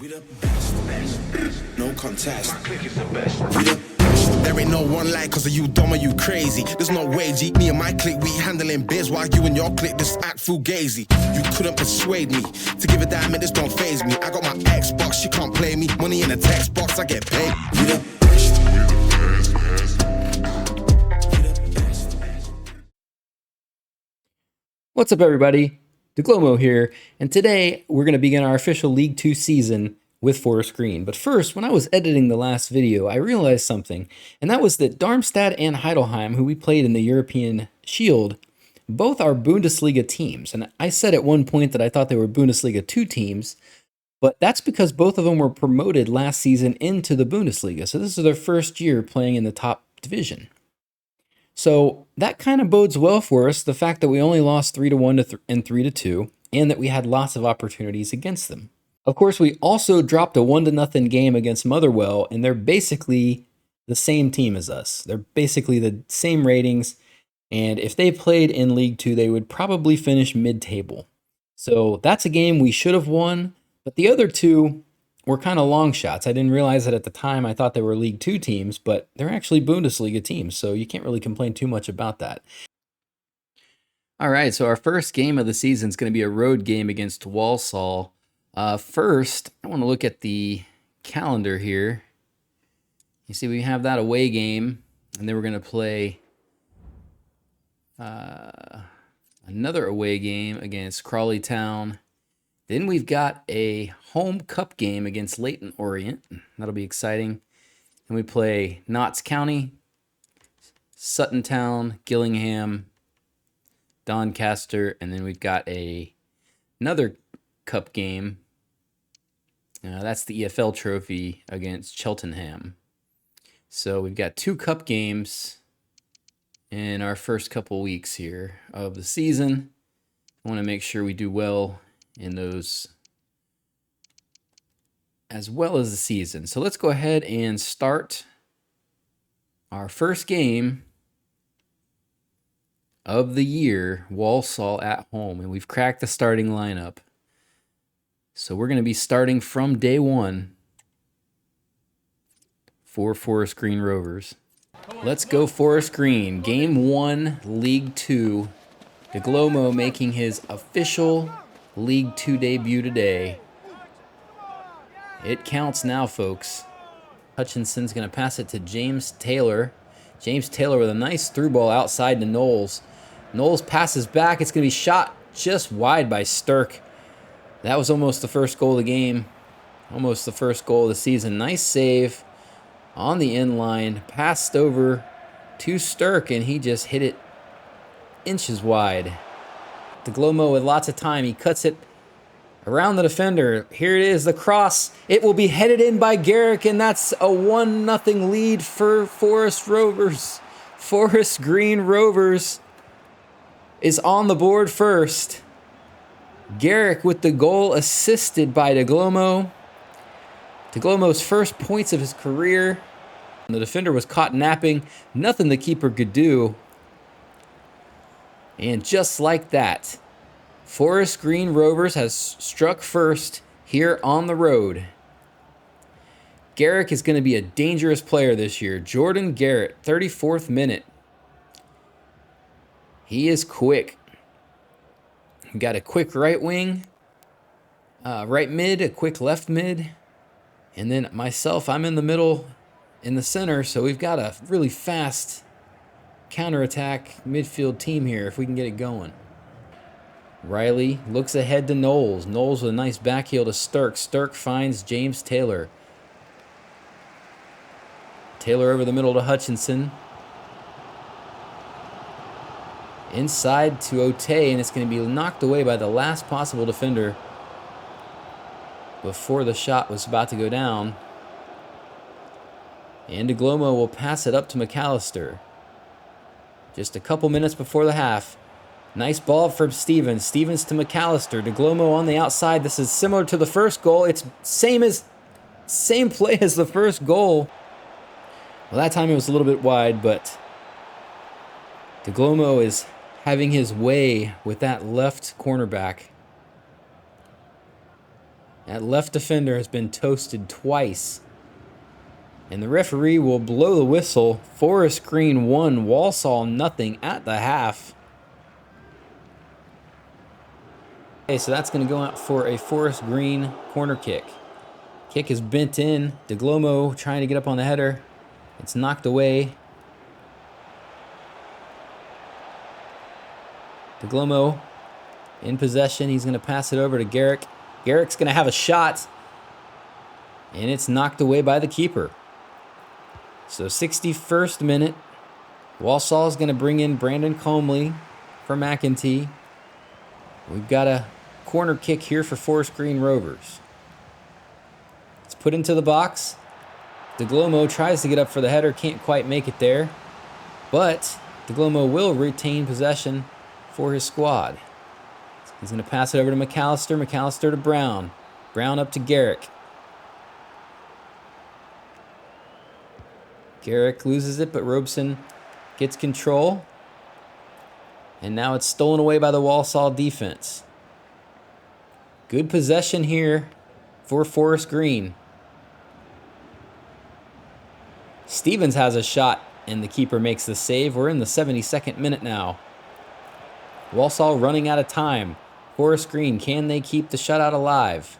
We the best, no contest. My clique is the best. We the best. There ain't no one like cause you dumb or you crazy. There's no way, G. Me and my clique, we handling biz while you and your clique just act fugazi. You couldn't persuade me to give a damn, it just don't faze me. I got my Xbox, she can't play me. Money in the text box, I get paid. We the best. What's up, everybody? DeGlomo here, and today we're going to begin our official League 2 season with Forest Green. But first, when I was editing the last video, I realized something, and that was that Darmstadt and Heidelheim, who we played in the European Shield, both are Bundesliga teams. And I said at one point that I thought they were Bundesliga 2 teams, but that's because both of them were promoted last season into the Bundesliga. So this is their first year playing in the top division. So that kind of bodes well for us, the fact that we only lost 3-1 and 3-2, and that we had lots of opportunities against them. Of course, we also dropped a 1-0 game against Motherwell, and they're basically the same team as us. They're basically the same ratings, and if they played in League 2, they would probably finish mid-table. So that's a game we should have won, but the other two were kind of long shots. I didn't realize that at the time. I thought they were League 2 teams, but they're actually Bundesliga teams, so you can't really complain too much about that. All right, so our first game of the season is going to be a road game against Walsall. First, I want to look at the calendar here. You see, we have that away game, and then we're going to play another away game against Crawley Town. Then we've got a home cup game against Leyton Orient. That'll be exciting. And we play Notts County, Sutton Town, Gillingham, Doncaster, and then we've got another cup game. That's the EFL trophy against Cheltenham. So we've got 2 cup games in our first couple weeks here of the season. I want to make sure we do well in those as well as the season. So let's go ahead and start our first game of the year, Walsall at home, and we've cracked the starting lineup. So we're going to be starting from day 1 for Forest Green Rovers. Let's go Forest Green. Game 1, League 2. DeGlomo making his official League 2 debut today. It counts now, folks. Hutchinson's going to pass it to James Taylor. James Taylor with a nice through ball outside to Knowles. Knowles passes back. It's going to be shot just wide by Sturck. That was almost the first goal of the game. Almost the first goal of the season. Nice save on the end line. Passed over to Sturck, and he just hit it inches wide. DeGlomo with lots of time. He cuts it around the defender. Here it is, the cross. It will be headed in by Garrick, and that's a 1-0 lead for Forest Rovers. Forest Green Rovers is on the board first. Garrick with the goal assisted by DeGlomo. DeGlomo's first points of his career. The defender was caught napping. Nothing the keeper could do. And just like that, Forest Green Rovers has struck first here on the road. Garrick is going to be a dangerous player this year. Jordan Garrett, 34th minute. He is quick. We got a quick right wing, right mid, a quick left mid. And then myself, I'm in the middle, in the center. So we've got a really fast counterattack midfield team here if we can get it going. Riley looks ahead to Knowles. Knowles with a nice backheel to Sturck. Sturck finds James Taylor. Taylor over the middle to Hutchinson. Inside to Ote, and it's going to be knocked away by the last possible defender before the shot was about to go down. And DeGlomo will pass it up to McAllister. Just a couple minutes before the half. Nice ball from Stevens. Stevens to McAllister. DeGlomo on the outside. This is similar to the first goal. It's same play as the first goal. Well, that time it was a little bit wide, but DeGlomo is having his way with that left cornerback. That left defender has been toasted twice. And the referee will blow the whistle. Forest Green 1, Walsall nothing at the half. Okay, so that's going to go out for a Forest Green corner kick. Kick is bent in. DeGlomo trying to get up on the header. It's knocked away. DeGlomo in possession. He's going to pass it over to Garrick. Garrick's going to have a shot. And it's knocked away by the keeper. So 61st minute. Walsall is going to bring in Brandon Comley for McEntee. We've got a corner kick here for Forest Green Rovers. It's put into the box. DeGlomo tries to get up for the header, can't quite make it there. But DeGlomo will retain possession for his squad. He's going to pass it over to McAllister. McAllister to Brown. Brown up to Garrick. Garrick loses it, but Robeson gets control. And now it's stolen away by the Walsall defense. Good possession here for Forest Green. Stevens has a shot, and the keeper makes the save. We're in the 72nd minute now. Walsall running out of time. Forest Green, can they keep the shutout alive?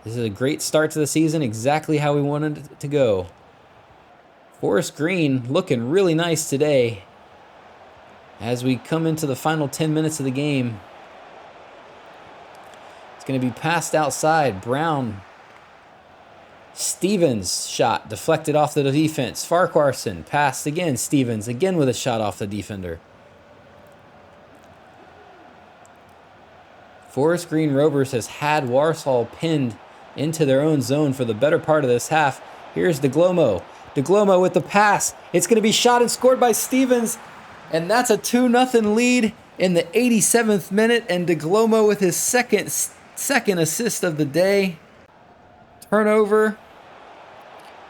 This is a great start to the season, exactly how we wanted it to go. Forest Green looking really nice today as we come into the final 10 minutes of the game. It's going to be passed outside. Brown. Stevens shot deflected off the defense. Farquharson passed again. Stevens again with a shot off the defender. Forest Green Rovers has had Walsall pinned into their own zone for the better part of this half. Here's DeGlomo. DeGlomo with the pass. It's going to be shot and scored by Stevens. And that's a 2-0 lead in the 87th minute. And DeGlomo with his second assist of the day. Turnover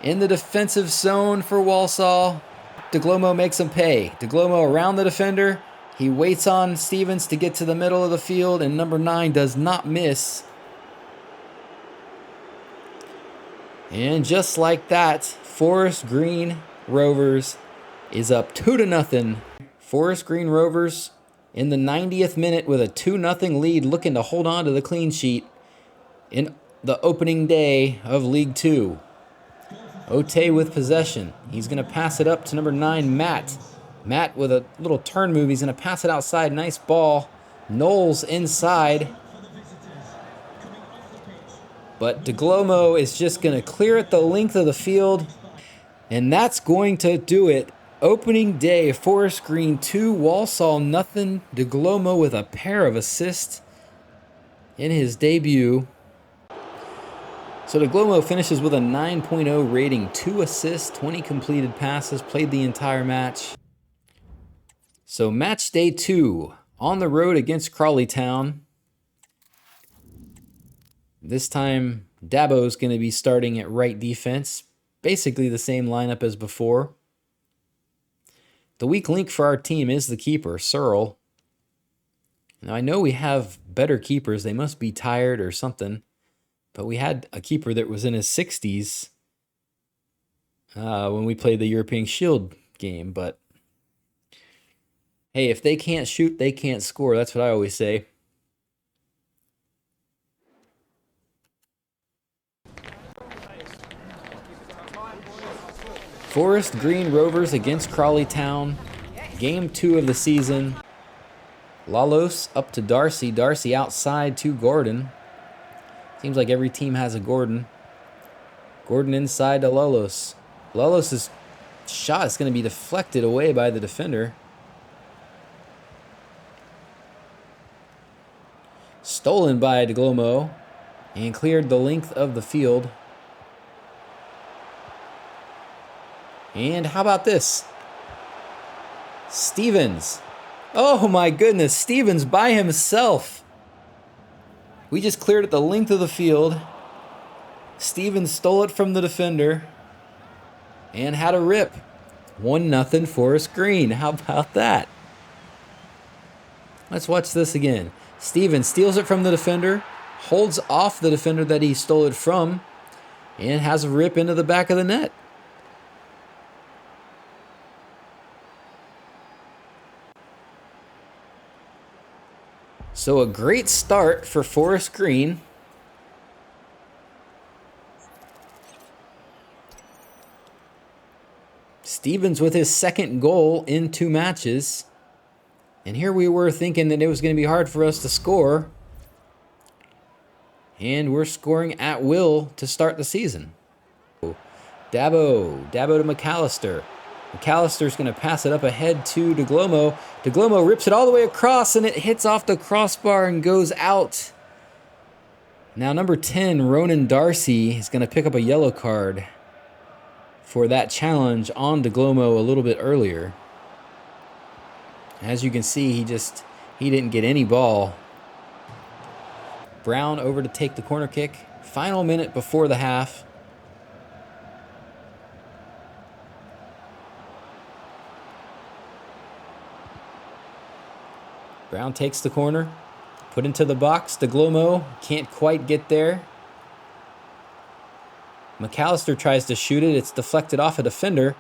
in the defensive zone for Walsall. DeGlomo makes him pay. DeGlomo around the defender. He waits on Stevens to get to the middle of the field. And number 9 does not miss. And just like that, Forest Green Rovers is up 2-0. Forest Green Rovers in the 90th minute with a 2-0 lead, looking to hold on to the clean sheet in the opening day of League 2. Ote with possession. He's going to pass it up to number 9, Matt. Matt with a little turn move. He's going to pass it outside. Nice ball. Knowles inside. But DeGlomo is just going to clear it the length of the field. And that's going to do it. Opening day, Forest Green 2, Walsall nothing. DeGlomo with a pair of assists in his debut. So DeGlomo finishes with a 9.0 rating, 2 assists, 20 completed passes, played the entire match. So match day 2, on the road against Crawley Town. This time, Dabo's going to be starting at right defense. Basically the same lineup as before. The weak link for our team is the keeper, Searle. Now, I know we have better keepers. They must be tired or something. But we had a keeper that was in his 60s when we played the European Shield game. But, hey, if they can't shoot, they can't score. That's what I always say. Forest Green Rovers against Crawley Town. Game 2 of the season. Lalos up to Darcy. Darcy outside to Gordon. Seems like every team has a Gordon. Gordon inside to Lalos. Lalos' shot is going to be deflected away by the defender. Stolen by DeGlomo. And cleared the length of the field. And how about this? Stevens. Oh my goodness, Stevens by himself. We just cleared it the length of the field. Stevens stole it from the defender. And had a rip. 1-0 Forest Green. How about that? Let's watch this again. Stevens steals it from the defender. holds off the defender that he stole it from, and has a rip into the back of the net. So a great start for Forest Green. Stevens with his second goal in 2 matches. And here we were thinking that it was going to be hard for us to score. And we're scoring at will to start the season. Dabo to McAllister. McAllister's going to pass it up ahead to DeGlomo. DeGlomo rips it all the way across, and it hits off the crossbar and goes out. Now number 10, Ronan Darcy, is going to pick up a yellow card for that challenge on DeGlomo a little bit earlier. As you can see, he didn't get any ball. Brown over to take the corner kick. Final minute before the half. Brown takes the corner. Put into the box. DeGlomo can't quite get there. McAllister tries to shoot it. It's deflected off a defender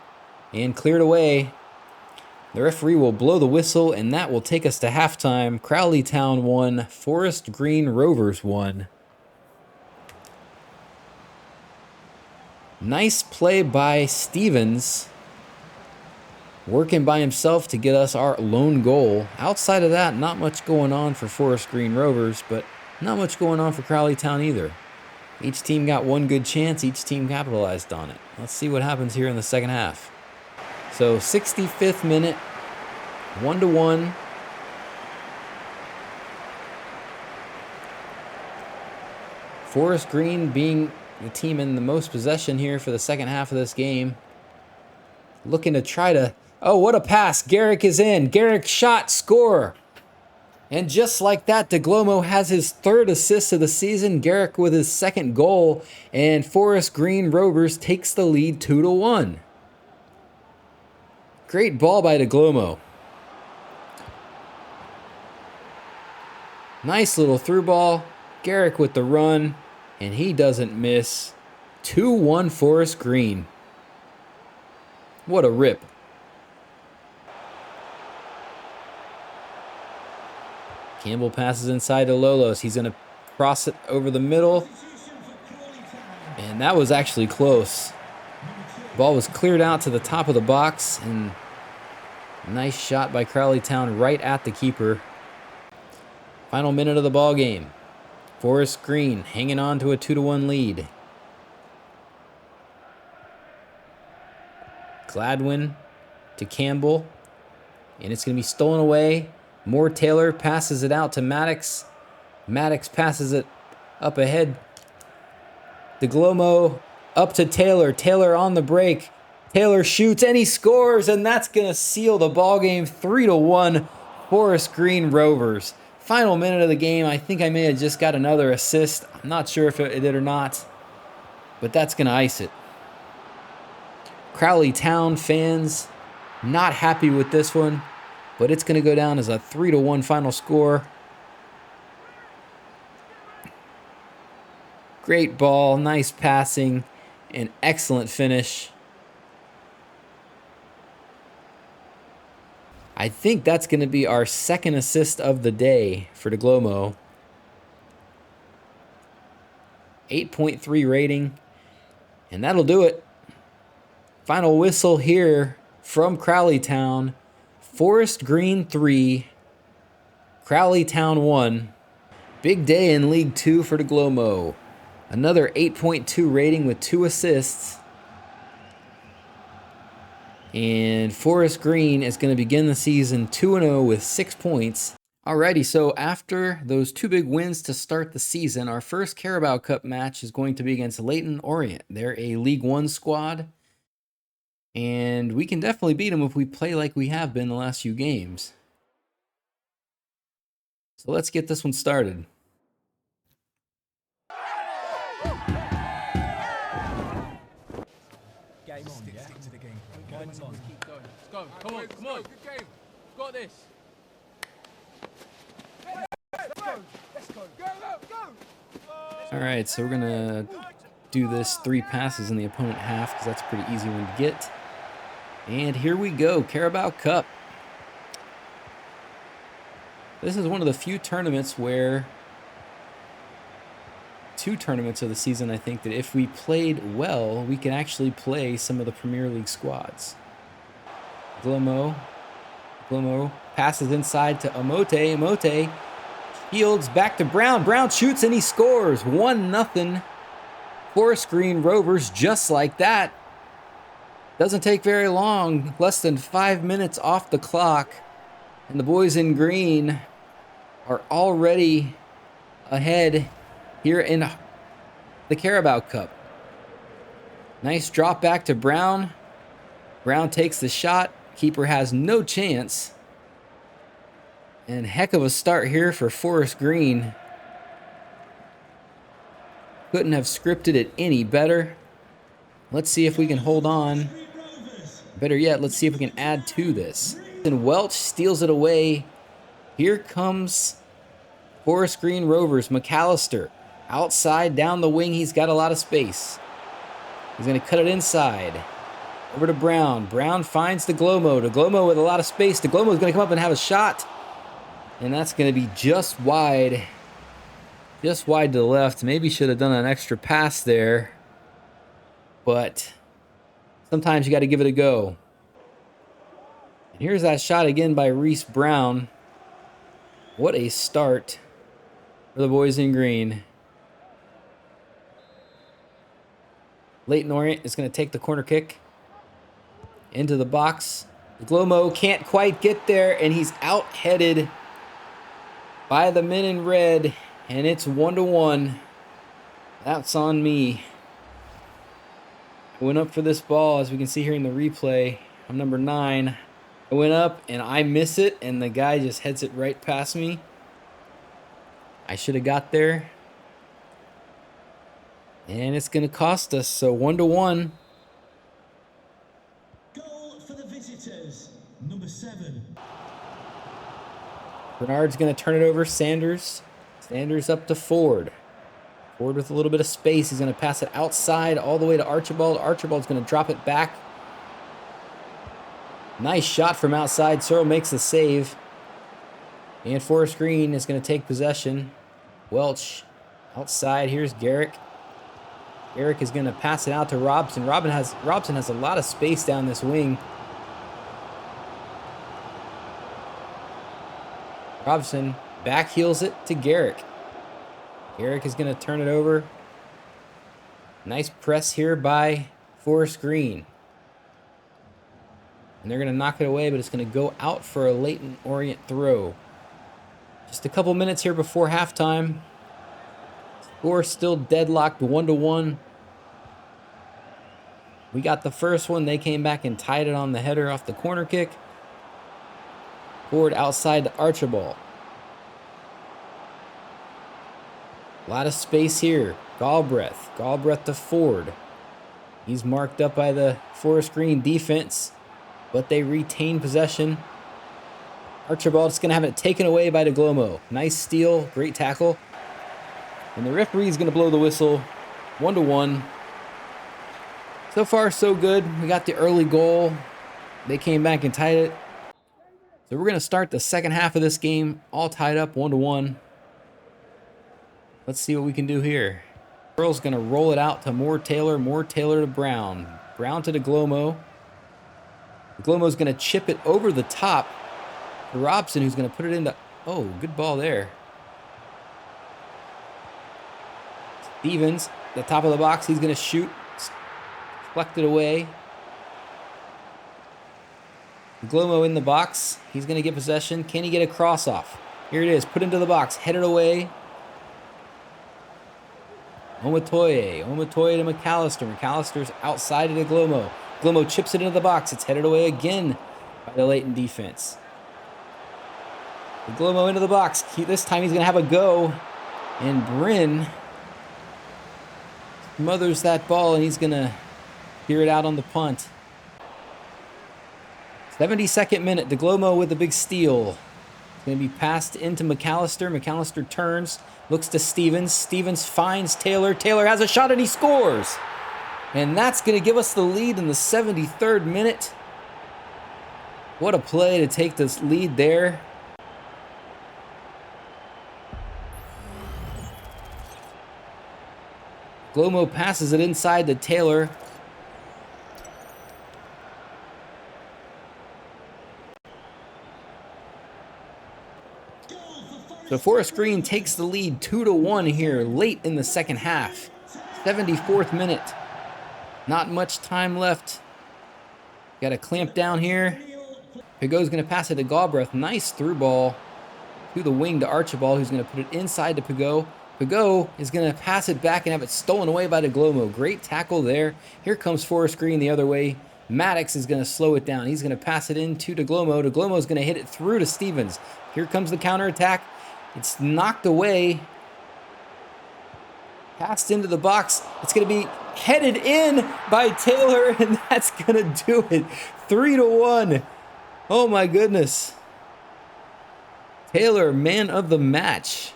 and cleared away. The referee will blow the whistle, and that will take us to halftime. Crowley Town 1, Forest Green Rovers 1. Nice play by Stevens, working by himself to get us our lone goal. Outside of that, not much going on for Forest Green Rovers, but not much going on for Crowley Town either. Each team got one good chance. Each team capitalized on it. Let's see what happens here in the second half. So 65th minute, 1-1. Forest Green being the team in the most possession here for the second half of this game. Looking to try to... Oh, what a pass. Garrick is in. Garrick shot, score. And just like that, DeGlomo has his 3rd assist of the season. Garrick with his 2nd goal. And Forest Green Rovers takes the lead 2-1. Great ball by DeGlomo. Nice little through ball. Garrick with the run. And he doesn't miss. 2-1 Forest Green. What a rip. Campbell passes inside to Lolos. He's going to cross it over the middle. And that was actually close. Ball was cleared out to the top of the box. And nice shot by Crowley Town right at the keeper. Final minute of the ball game. Forest Green hanging on to a 2-1 lead. Gladwin to Campbell. And it's going to be stolen away. Moore Taylor passes it out to Maddox. Maddox passes it up ahead. DeGlomo up to Taylor. Taylor on the break. Taylor shoots and he scores, and that's going to seal the ball game 3-1 Forest Green Rovers. Final minute of the game. I think I may have just got another assist. I'm not sure if it did or not, but that's going to ice it. Crowley Town fans not happy with this one, but it's going to go down as a 3-1 final score. Great ball, nice passing, and excellent finish. I think that's going to be our 2nd assist of the day for DeGlomo. 8.3 rating, and that'll do it. Final whistle here from Crowley Town. Forest Green 3, Crowley Town 1. Big day in League 2 for DeGlomo. Another 8.2 rating with 2 assists. And Forest Green is going to begin the season 2-0 with 6 points. Alrighty, so after those 2 big wins to start the season, our first Carabao Cup match is going to be against Leyton Orient. They're a League 1 squad. And we can definitely beat them if we play like we have been the last few games. So let's get this one started. Game on, yeah? Stick to the game. Keep going. Let's go. Come on, come on. Good game. We've got this. Let's go. Let's go. Go, go, go. All right, so we're going to do this 3 passes in the opponent half because that's a pretty easy one to get. And here we go, Carabao Cup. This is one of the few tournaments where, 2 tournaments of the season, I think, that if we played well, we can actually play some of the Premier League squads. Glomo passes inside to Omote. Fields back to Brown. Brown shoots and he scores. 1-0. Forest Green Rovers, just like that. Doesn't take very long. Less than 5 minutes off the clock. And the boys in green are already ahead here in the Carabao Cup. Nice drop back to Brown. Brown takes the shot. Keeper has no chance. And heck of a start here for Forest Green. Couldn't have scripted it any better. Let's see if we can hold on. Better yet, let's see if we can add to this. And Welch steals it away. Here comes Forest Green Rovers. McAllister outside down the wing. He's got a lot of space. He's going to cut it inside. Over to Brown. Brown finds DeGlomo. DeGlomo with a lot of space. DeGlomo is going to come up and have a shot. And that's going to be just wide. Just wide to the left. Maybe should have done an extra pass there. But sometimes you got to give it a go. And here's that shot again by Reese Brown. What a start for the boys in green. Leyton Orient is going to take the corner kick into the box. Glomo can't quite get there, and he's out-headed by the men in red, and it's 1-1. That's on me. I went up for this ball, as we can see here in the replay. I'm number 9. I went up, and I miss it, and the guy just heads it right past me. I should have got there. And it's going to cost us, so 1-1. Goal for the visitors, number 7. Bernard's going to turn it over. Sanders up to Ford. Ford with a little bit of space. He's going to pass it outside all the way to Archibald. Archibald's going to drop it back. Nice shot from outside. Searle makes the save. And Forest Green is going to take possession. Welch outside. Here's Garrick. Garrick is going to pass it out to Robson. Robson has a lot of space down this wing. Robson back heels it to Garrick. Garrick is going to turn it over. Nice press here by Forest Green. And they're going to knock it away, but it's going to go out for a Leyton Orient throw. Just a couple minutes here before halftime. Score still deadlocked 1-1. We got the first one. They came back and tied it on the header off the corner kick. Ford outside to Archibald. A lot of space here. Galbraith to Ford. He's marked up by the Forest Green defense, but they retain possession. Archibald's going to have it taken away by DeGlomo. Nice steal, great tackle. And the referee's going to blow the whistle. 1-1. So far, so good. We got the early goal. They came back and tied it. So we're going to start the second half of this game all tied up 1-1. Let's see what we can do here. Earl's going to roll it out to Moore Taylor to Brown. Brown to DeGlomo. DeGlomo's going to chip it over the top to Robson, who's going to put it into... Oh, good ball there. Stevens, the top of the box, he's going to shoot. Deflect it away. Glomo in the box. He's going to get possession. Can he get a cross off? Here it is. Put into the box. Headed away. Omatoye to McAllister. McAllister's outside of the Glomo. Glomo chips it into the box. It's headed away again by the Leyton defense. The Glomo into the box. This time he's going to have a go. And Bryn smothers that ball, and he's going to clear it out on the punt. 72nd minute. DeGlomo with the big steal. Going to be passed into McAllister. McAllister turns, looks to Stevens. Stevens finds Taylor. Taylor has a shot and he scores. And that's going to give us the lead in the 73rd minute. What a play to take this lead there. Glomo passes it inside to Taylor. So Forest Green takes the lead 2-1 here late in the second half. 74th minute. Not much time left. Got to clamp down here. Pigot's going to pass it to Galbraith. Nice through ball to the wing to Archibald, who's going to put it inside to Pigot. Pigot is going to pass it back and have it stolen away by DeGlomo. Great tackle there. Here comes Forest Green the other way. Maddox is going to slow it down. He's going to pass it into DeGlomo. DeGlomo is going to hit it through to Stevens. Here comes the counterattack. It's knocked away. Passed into the box. It's going to be headed in by Taylor, and that's going to do it. 3-1. Oh my goodness. Taylor, man of the match.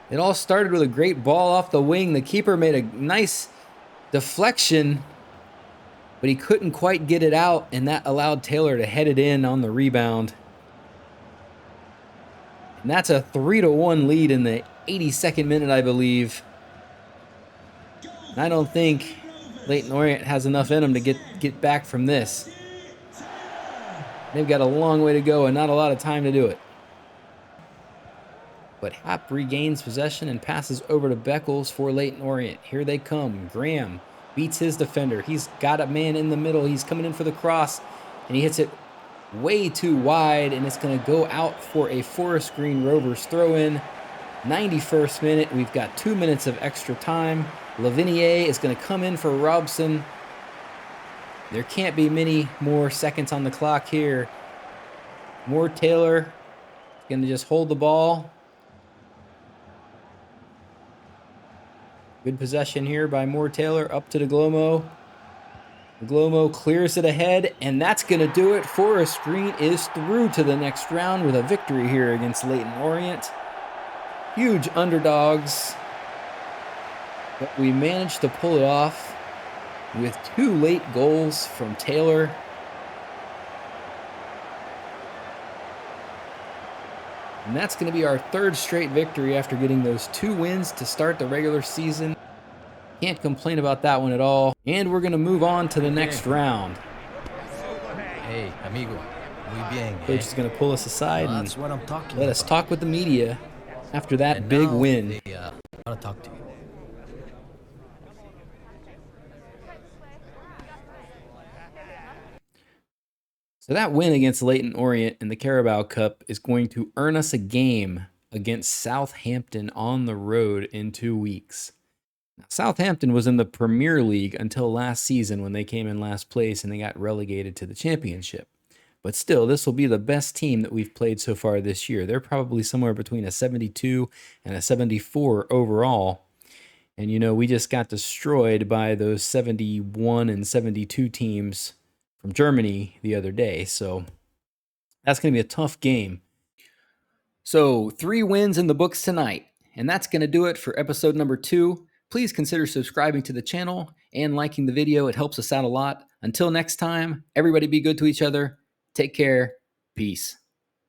It all started with a great ball off the wing. The keeper made a nice deflection, but he couldn't quite get it out, and that allowed Taylor to head it in on the rebound. And that's a 3-1 lead in the 82nd minute, I believe. And I don't think Leyton Orient has enough in them to get back from this. They've got a long way to go and not a lot of time to do it. But Happ regains possession and passes over to Beckles for Leyton Orient. Here they come. Graham beats his defender. He's got a man in the middle. He's coming in for the cross, and he hits it way too wide, and it's going to go out for a Forest Green Rovers throw-in. 91st minute. We've got 2 minutes of extra time. Lavinier is going to come in for Robson. There can't be many more seconds on the clock here. Moore Taylor is going to just hold the ball. Good possession here by Moore Taylor up to DeGlomo. DeGlomo clears it ahead, and that's going to do it. Forest Green is through to the next round with a victory here against Leyton Orient. Huge underdogs, but we managed to pull it off with 2 late goals from Taylor. And that's going to be our 3rd straight victory after getting those 2 wins to start the regular season. Can't complain about that one at all. And we're going to move on to the next round. Hey, amigo. Muy bien. Coach is going to pull us aside and That's what I'm talking let us about. talk with the media after that And big now win. They want to talk to you. So that win against Leyton Orient in the Carabao Cup is going to earn us a game against Southampton on the road in 2 weeks. Now, Southampton was in the Premier League until last season when they came in last place and they got relegated to the Championship. But still, this will be the best team that we've played so far this year. They're probably somewhere between a 72 and a 74 overall. And, you know, we just got destroyed by those 71 and 72 teams from Germany the other day. So that's going to be a tough game. So 3 wins in the books tonight. And that's going to do it for episode number 2. Please consider subscribing to the channel and liking the video. It helps us out a lot. Until next time, everybody be good to each other. Take care. Peace.